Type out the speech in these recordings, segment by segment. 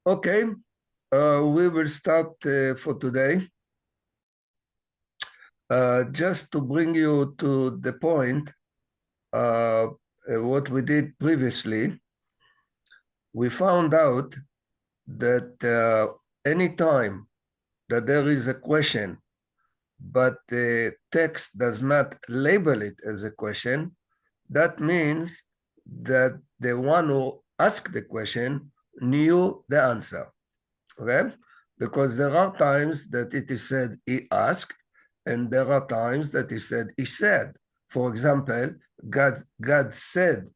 Okay, we will start for today. Just to bring you to the point, what we did previously, we found out that any time that there is a question, but the text does not label it as a question, that means that the one who asked the question knew the answer. Okay? Because there are times that it is said he asked, and there are times that he said he said. For example, God said,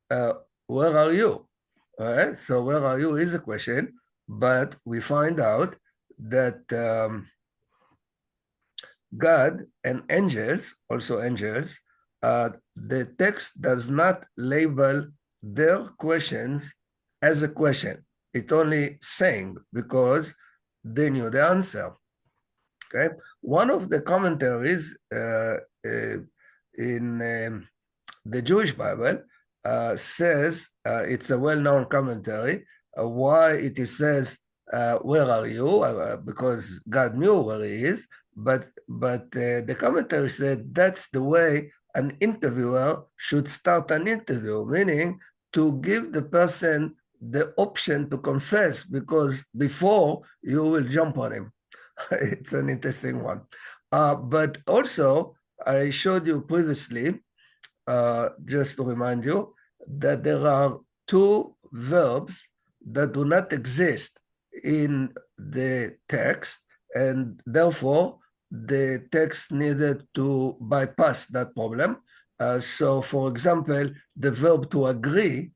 where are you? All right? So where are you is a question, but we find out that God and angels, also angels, the text does not label their questions as a question. It only saying because they knew the answer. Okay, one of the commentaries in the Jewish Bible says it's a well-known commentary. Why it says, "Where are you?" Because God knew where He is, but the commentary said that's the way an interviewer should start an interview, meaning to give the person the option to confess, because before you will jump on him. It's an interesting one. But also, I showed you previously, just to remind you, that there are two verbs that do not exist in the text, and therefore the text needed to bypass that problem. So, for example, the verb to agree,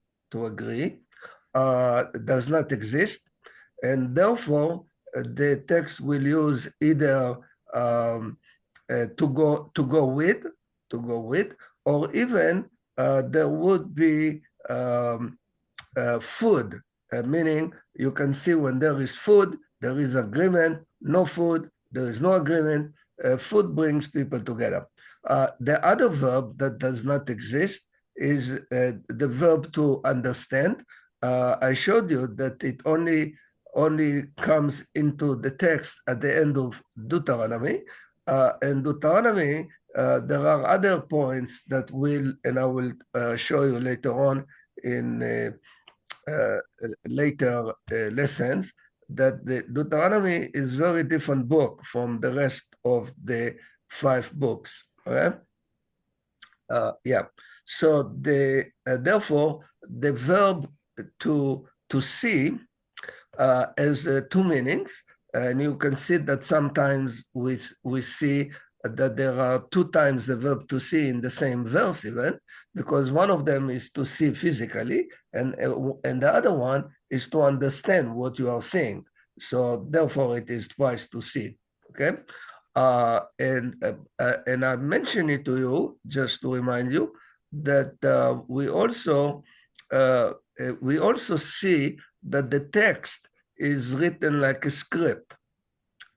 does not exist, and therefore the text will use either to go with, or even there would be food, meaning you can see when there is food, there is agreement. No food, there is no agreement. Food brings people together. The other verb that does not exist is the verb to understand. I showed you that it only comes into the text at the end of Deuteronomy. And Deuteronomy, there are other points that I will show you later on in later lessons, that the Deuteronomy is a very different book from the rest of the 5 books. Okay? Yeah. So therefore the verb to see has 2 meanings, and you can see that sometimes we see that there are 2 times the verb to see in the same verse, even, because one of them is to see physically, and the other one is to understand what you are seeing. So therefore it is twice to see. Okay. And I mentioned it to you just to remind you that we also see that the text is written like a script,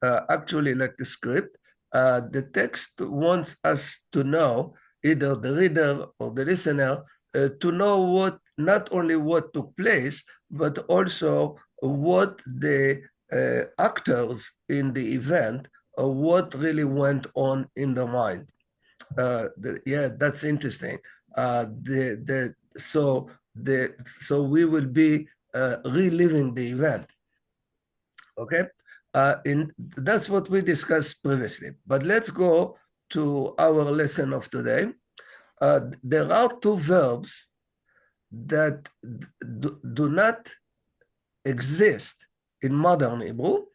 actually like a script. The text wants us to know, either the reader or the listener, to know not only what took place, but also what the actors in the event, or what really went on in the mind. Yeah, that's interesting. So we will be reliving the event. Okay, that's what we discussed previously. But let's go to our lesson of today. There are 2 verbs that do not exist in modern Hebrew.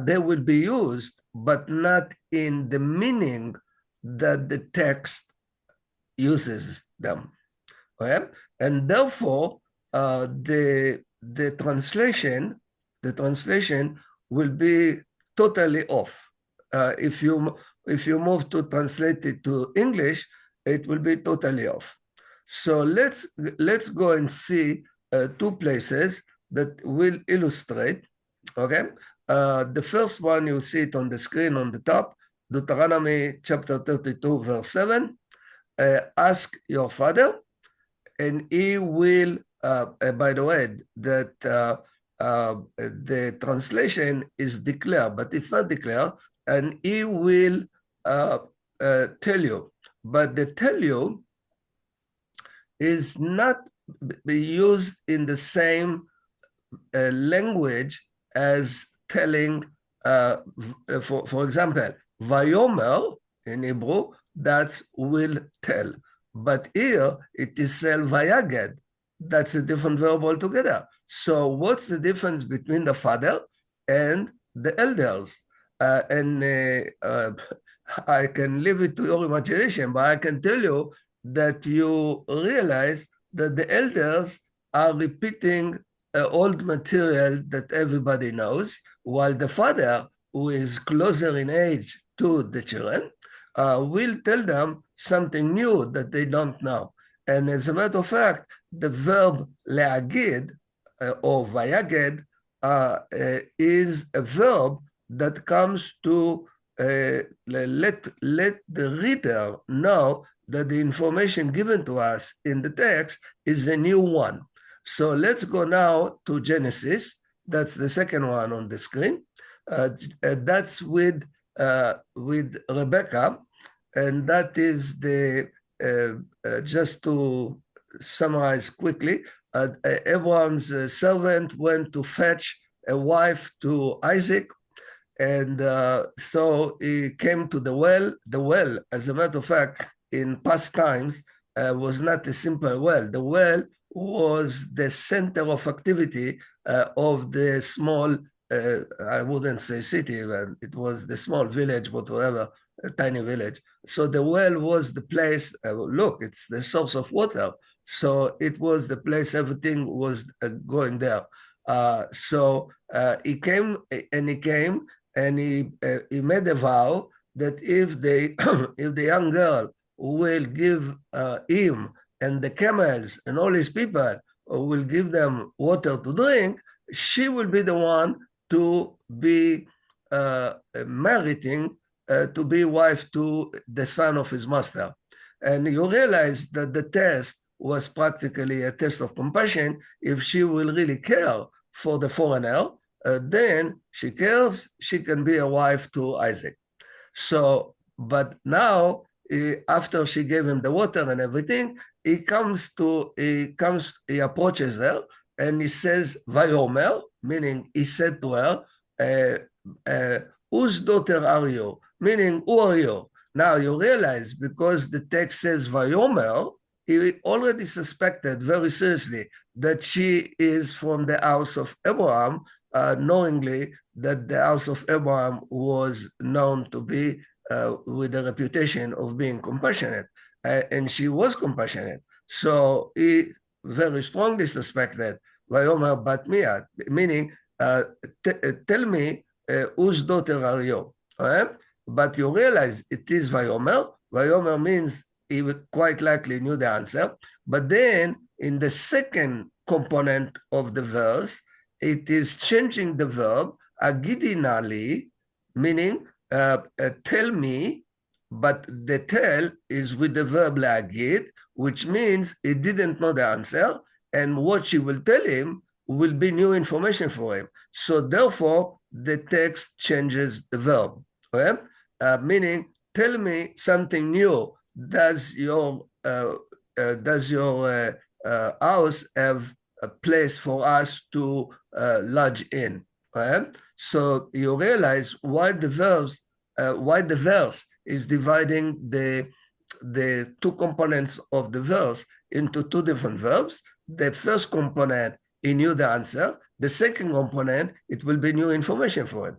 They will be used, but not in the meaning that the text uses them. Okay? And therefore, the translation will be totally off. If you move to translate it to English, it will be totally off. So let's go and see 2 places that will illustrate. Okay, the first one, you see it on the screen on the top, Deuteronomy chapter 32, verse 7. Ask your father, and he will, by the way, that the translation is declare, but it's not declare, and he will tell you. But the tell you is not used in the same language as telling, for example, Vayomer in Hebrew, that's will tell. But here it is said Vayaged. That's a different verb altogether. So what's the difference between the father and the elders? I can leave it to your imagination, but I can tell you that you realize that the elders are repeating old material that everybody knows, while the father, who is closer in age to the children, will tell them something new that they don't know. And as a matter of fact, the verb leagid or vayaged is a verb that comes to let the reader know that the information given to us in the text is a new one. So let's go now to Genesis. That's the second one on the screen. That's with Rebecca, and that is the just to summarize quickly. Abraham's servant went to fetch a wife to Isaac, and so he came to the well. The well, as a matter of fact, in past times, was not a simple well. The well was the center of activity of the small, I wouldn't say city, but it was the small village, whatever, a tiny village. So the well was the place, look, it's the source of water. So it was the place, everything was going there. So he came and he made a vow that if if the young girl will give him and the camels and all his people will give them water to drink, she will be the one to be meriting to be wife to the son of his master. And you realize that the test was practically a test of compassion. If she will really care for the foreigner, then she cares, she can be a wife to Isaac. So, but now, after she gave him the water and everything, he approaches her and he says, Vayomer, meaning he said to her, whose daughter are you? Meaning, who are you? Now you realize, because the text says Vayomer, he already suspected very seriously that she is from the house of Abraham, knowingly that the house of Abraham was known to be with a reputation of being compassionate, and she was compassionate. So he very strongly suspected Vayomer bat miyat, meaning tell me whose daughter are you? But you realize it is Vayomer. Vayomer means he quite likely knew the answer. But then in the second component of the verse, it is changing the verb agidinali, meaning tell me, but the tell is with the verb leagid, which means he didn't know the answer, and what she will tell him will be new information for him. So therefore, the text changes the verb, okay? Meaning, tell me something new. Does your house have a place for us to lodge in? Okay? So you realize why the verse is dividing the two components of the verse into two different verbs. The first component, he knew the answer. The second component, it will be new information for him.